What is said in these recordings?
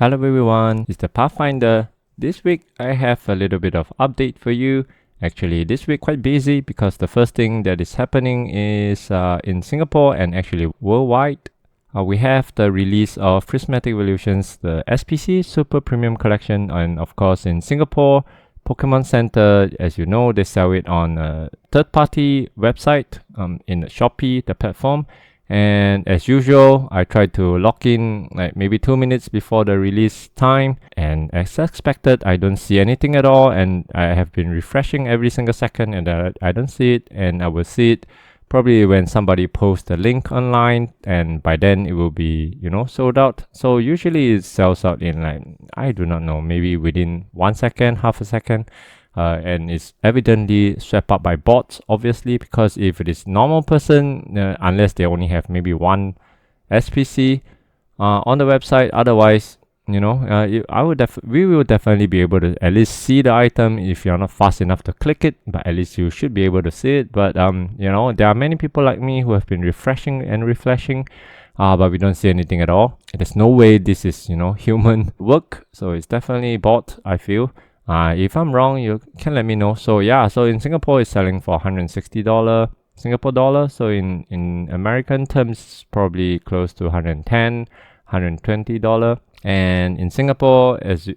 Hello everyone, it's the Pathfinder. This week I have a little bit of update for you. Actually, this week quite busy because the first thing that is happening is in Singapore and actually worldwide. We have the release of Prismatic Evolutions, the SPC Super Premium Collection, and of course in Singapore, Pokémon Center, as you know, they sell it on a third-party website in Shopee, the platform. And as usual, I tried to log in like maybe 2 minutes before the release time, and as expected, I don't see anything at all, and I have been refreshing every single second and I don't see it, and I will see it probably when somebody posts the link online, and by then it will be, sold out. So usually it sells out in like, I do not know, maybe within 1 second, half a second. And it's evidently swept up by bots, obviously, because if it is normal person, unless they only have maybe one SPC on the website, otherwise, we will definitely be able to at least see the item if you're not fast enough to click it, but at least you should be able to see it. But there are many people like me who have been refreshing and refreshing, but we don't see anything at all. There's no way this is human work, so it's definitely bot, I feel. If I'm wrong, you can let me know. So yeah, so in Singapore, it's selling for $160 Singapore dollar. So in American terms, probably close to $110, $120. And in Singapore, as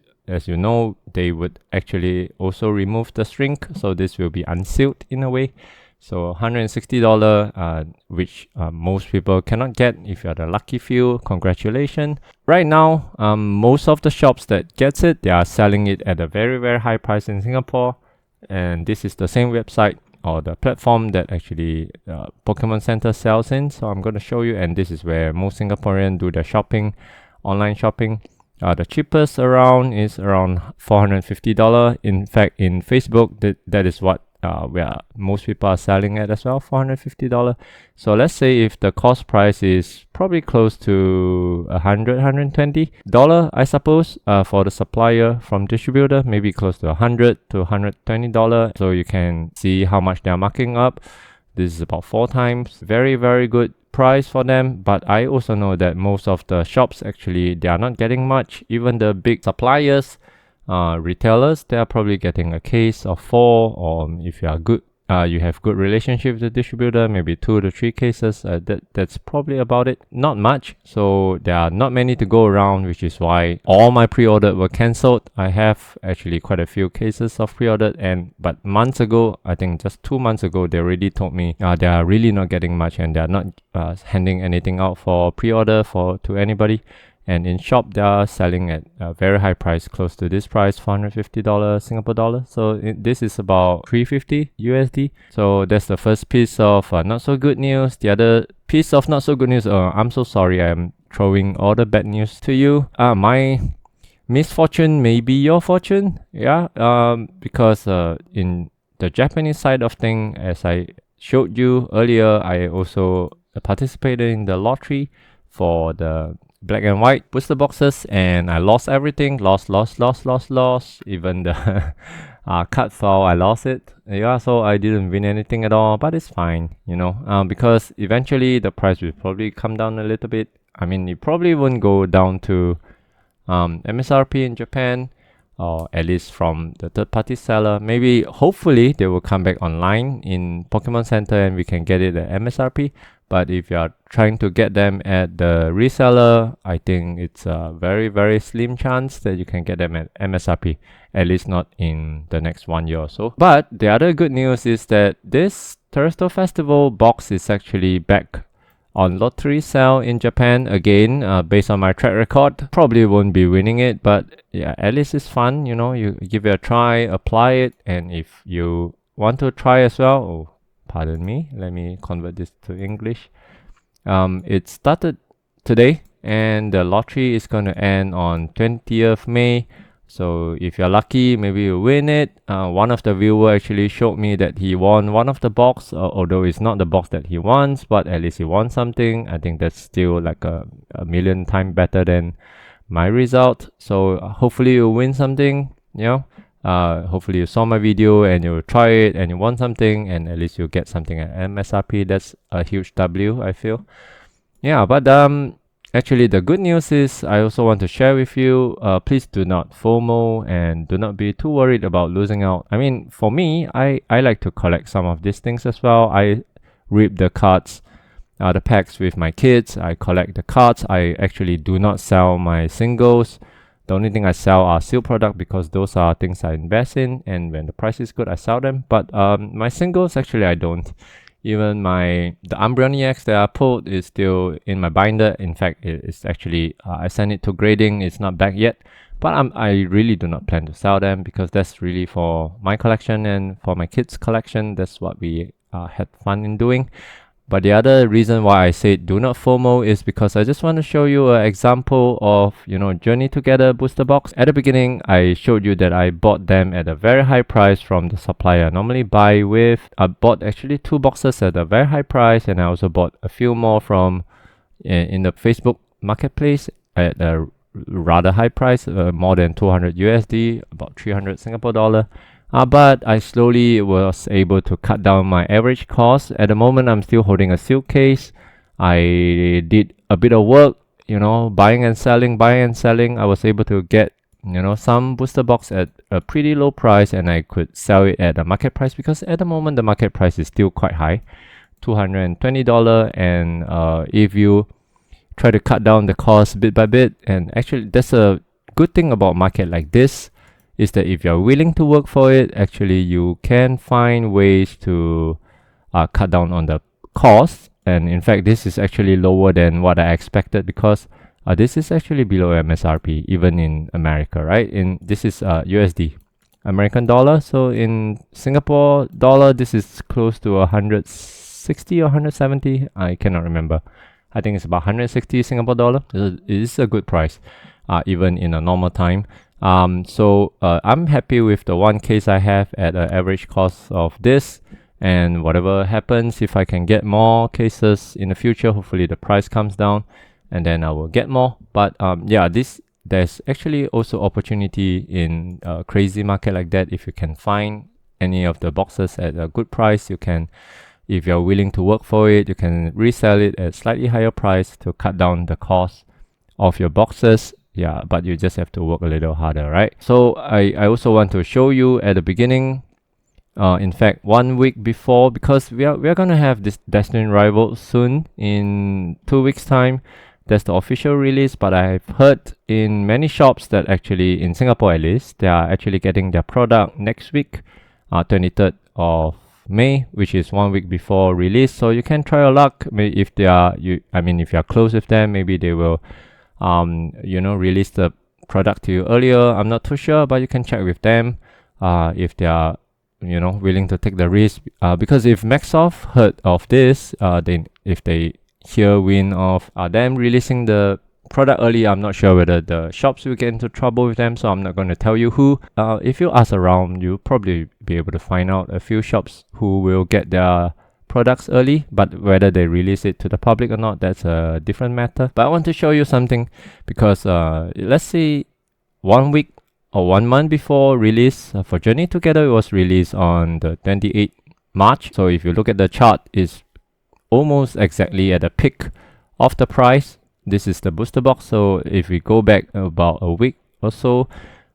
you know, they would actually also remove the shrink. So this will be unsealed in a way. So $160, which most people cannot get. If you're the lucky few, congratulations. Right now, most of the shops that gets it, they are selling it at a very, very high price in Singapore. And this is the same website or the platform that actually Pokemon Center sells in. So I'm going to show you, and this is where most Singaporeans do their shopping, online shopping. The cheapest around is around $450. In fact, in Facebook, that is what where most people are selling it as well, $450. So let's say if the cost price is probably close to $120, I suppose, for the supplier from distributor, maybe close to $100 to $120. So you can see how much they're marking up. This is about 4 times. Very, very good price for them. But I also know that most of the shops actually, they are not getting much. Even the big suppliers, retailers, they are probably getting a case of 4, or if you are good, you have good relationship with the distributor, maybe 2 to 3 cases. That's probably about it. Not much. So there are not many to go around, which is why all my pre-order were cancelled. I have actually quite a few cases of pre-ordered, but months ago, I think just 2 months ago, they already told me they are really not getting much, and they are not handing anything out for pre-order to anybody. And in shop, they are selling at a very high price, close to this price, $450 Singapore dollar. So this is about $350 USD. So that's the first piece of not so good news. The other piece of not so good news, I'm so sorry, I'm throwing all the bad news to you. My misfortune may be your fortune. Yeah, because in the Japanese side of thing, as I showed you earlier, I also participated in the lottery for the black and white booster boxes, and I lost everything. Lost. Even the card file, I lost it. Yeah, so I didn't win anything at all, but it's fine, because eventually the price will probably come down a little bit. I mean, it probably won't go down to MSRP in Japan, or at least from the third-party seller. Maybe, hopefully, they will come back online in Pokemon Center and we can get it at MSRP. But if you are trying to get them at the reseller, I think it's a very, very slim chance that you can get them at MSRP, at least not in the next 1 year or so. But the other good news is that this Terrestrial Festival box is actually back on lottery sale in Japan again. Based on my track record, probably won't be winning it, but yeah, at least it's fun. You give it a try, apply it, and if you want to try as well, pardon me, let me convert this to English. It started today, and the lottery is going to end on 20th May. So if you're lucky, maybe you win it. One of the viewers actually showed me that he won one of the box, although it's not the box that he wants, but at least he won something. I think that's still like a million times better than my result. So hopefully you win something, hopefully you saw my video and you try it and you want something, and at least you get something at MSRP. That's a huge W, I feel. Yeah, but actually, the good news is I also want to share with you, please do not FOMO and do not be too worried about losing out. I mean, for me, I like to collect some of these things as well. I rip the cards, the packs with my kids. I collect the cards. I actually do not sell my singles. The only thing I sell are sealed product because those are things I invest in, and when the price is good, I sell them. But my singles, actually, I don't. Even the Umbreon EX that I pulled is still in my binder. In fact, it's actually I sent it to grading. It's not back yet, but I really do not plan to sell them because that's really for my collection and for my kids' collection. That's what we had fun in doing. But the other reason why I said do not FOMO is because I just want to show you an example of, Journey Together booster box. At the beginning, I showed you that I bought them at a very high price from the supplier I normally buy with. I bought actually 2 boxes at a very high price, and I also bought a few more from in the Facebook marketplace at a rather high price, more than 200 USD, about 300 Singapore dollar. But I slowly was able to cut down my average cost. At the moment, I'm still holding a sealed case. I did a bit of work, buying and selling. I was able to get, some booster box at a pretty low price, and I could sell it at a market price because at the moment, the market price is still quite high, $220. And if you try to cut down the cost bit by bit, and actually, that's a good thing about market like this, is that if you're willing to work for it, actually you can find ways to cut down on the cost. And in fact, this is actually lower than what I expected because this is actually below MSRP, even in America, right? This is USD, American dollar. So in Singapore dollar, this is close to 160 or 170. I cannot remember. I think it's about 160 Singapore dollar. It is a good price, even in a normal time. So I'm happy with the one case I have at an average cost of this, and whatever happens, if I can get more cases in the future, hopefully the price comes down and then I will get more. But yeah, there's actually also opportunity in a crazy market like that. If you can find any of the boxes at a good price, you can, if you're willing to work for it, you can resell it at slightly higher price to cut down the cost of your boxes. Yeah, but you just have to work a little harder, right? So I also want to show you at the beginning, in fact, 1 week before, because we are gonna have this Destined Rivals soon in 2 weeks time. That's the official release, but I've heard in many shops that actually in Singapore at least, they are actually getting their product next week, 23rd of May, which is 1 week before release. So you can try your luck. Maybe if if you're close with them, maybe they will release the product to you earlier. I'm not too sure, but you can check with them if they are willing to take the risk, because if Maxsoft heard of this, then if they hear wind of them releasing the product early, I'm not sure whether the shops will get into trouble with them, so I'm not going to tell you who. If you ask around, you'll probably be able to find out a few shops who will get their products early, but whether they release it to the public or not, that's a different matter. But I want to show you something because let's say 1 week or 1 month before release for Journey Together, it was released on the 28th March. So if you look at the chart, it's almost exactly at the peak of the price. This is the booster box. So if we go back about a week or so,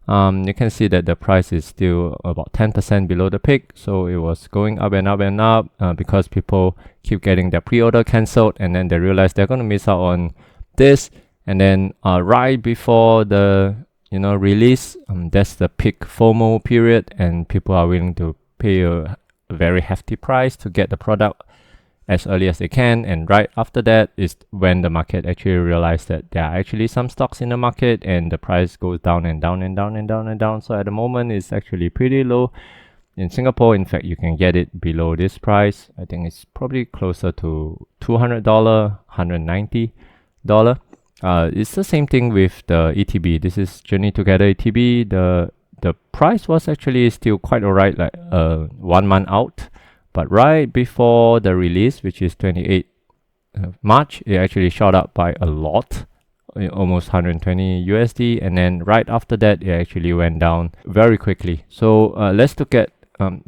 you can see that the price is still about 10% below the peak. So it was going up and up and up because people keep getting their pre-order cancelled, and then they realize they're going to miss out on this. And then right before the release, that's the peak FOMO period, and people are willing to pay a very hefty price to get the product as early as they can. And right after that is when the market actually realized that there are actually some stocks in the market, and the price goes down and down and down and down and down. So at the moment it's actually pretty low in Singapore. In fact, you can get it below this price. I think it's probably closer to $200, $190. It's the same thing with the ETB. This is Journey Together ETB. The price was actually still quite alright, like 1 month out. But right before the release, which is 28th March, it actually shot up by a lot, almost 120 USD. And then right after that, it actually went down very quickly. So let's look at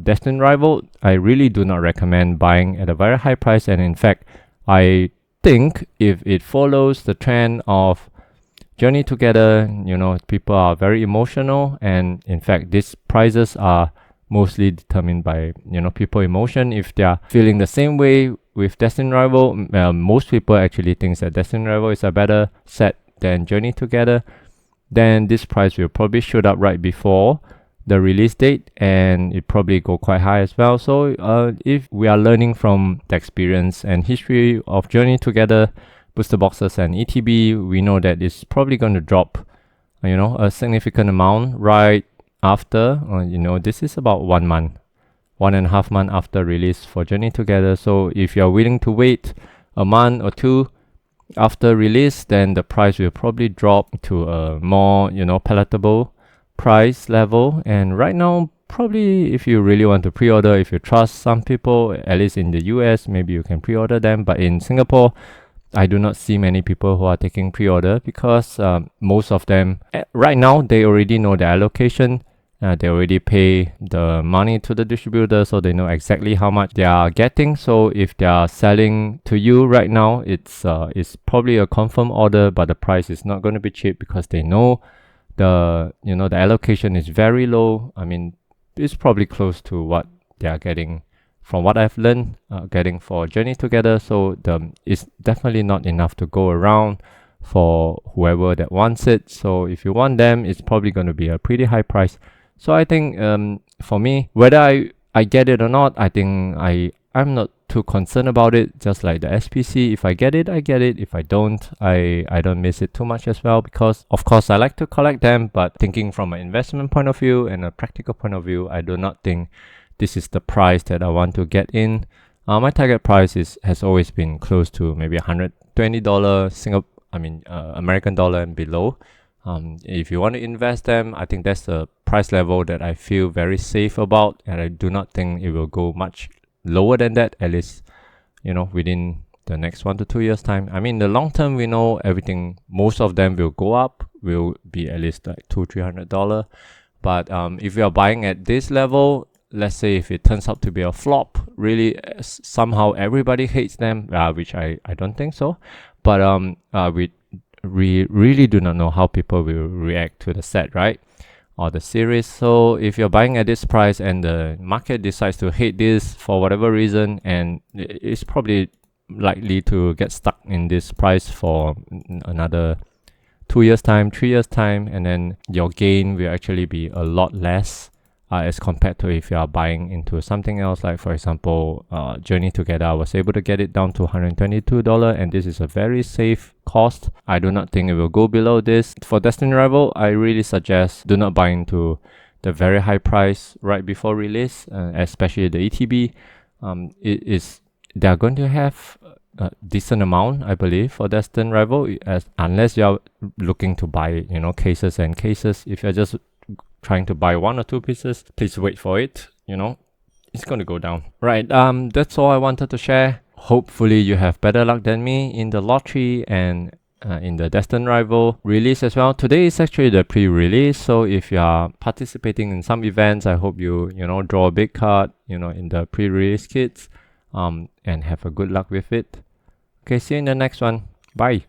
Destined Rival. I really do not recommend buying at a very high price. And in fact, I think if it follows the trend of Journey Together, you know, people are very emotional, and in fact, these prices are mostly determined by, you know, people emotion. If they are feeling the same way with Destined Rival, most people actually think that Destined Rival is a better set than Journey Together, then this price will probably shoot up right before the release date, and it probably go quite high as well. So if we are learning from the experience and history of Journey Together, booster boxes and ETB, we know that it's probably going to drop, you know, a significant amount right after, you know, this is about 1 month, 1.5 months after release for Journey Together. So if you're willing to wait a month or two after release, then the price will probably drop to a more, you know, palatable price level. And right now, probably if you really want to pre-order, if you trust some people, at least in the US, maybe you can pre-order them. But in Singapore, I do not see many people who are taking pre-order because most of them right now, they already know the allocation. They already pay the money to the distributor, so they know exactly how much they are getting. So if they are selling to you right now, it's probably a confirmed order, but the price is not going to be cheap because they know the allocation is very low. I mean, it's probably close to what they are getting from what I've learned, getting for Journey Together. So it's definitely not enough to go around for whoever that wants it. So if you want them, it's probably going to be a pretty high price. So I think for me, whether I get it or not, I think I'm not too concerned about it. Just like the SPC, if I get it, I get it. If I don't, I don't miss it too much as well, because of course I like to collect them, but thinking from an investment point of view and a practical point of view, I do not think this is the price that I want to get in. My target price has always been close to maybe $120 American dollar and below. If you want to invest them, I think that's the price level that I feel very safe about, and I do not think it will go much lower than that, at least, you know, within the next 1 to 2 years time. I mean, the long term, we know everything, most of them will go up, will be at least like $200-300. But if you are buying at this level, let's say if it turns out to be a flop, really somehow everybody hates them, which I don't think so. But we really do not know how people will react to the set, right? Or the series. So if you're buying at this price and the market decides to hate this for whatever reason, and it's probably likely to get stuck in this price for another 2 years time, 3 years time, and then your gain will actually be a lot less as compared to if you are buying into something else. Like for example, Journey Together, I was able to get it down to $122, and this is a very safe cost. I do not think it will go below this. For Destined Rival, I really suggest do not buy into the very high price right before release, especially the ETB. They are going to have a decent amount, I believe, for Destined Rival, unless you are looking to buy, you know, cases and cases. If you're just trying to buy 1 or 2 pieces, please wait for it. You know, it's going to go down. Right, that's all I wanted to share. Hopefully you have better luck than me in the lottery and in the Destined Rival release as well. Today is actually the pre-release, so if you are participating in some events, I hope you draw a big card, in the pre-release kits, and have a good luck with it. Okay, see you in the next one. Bye.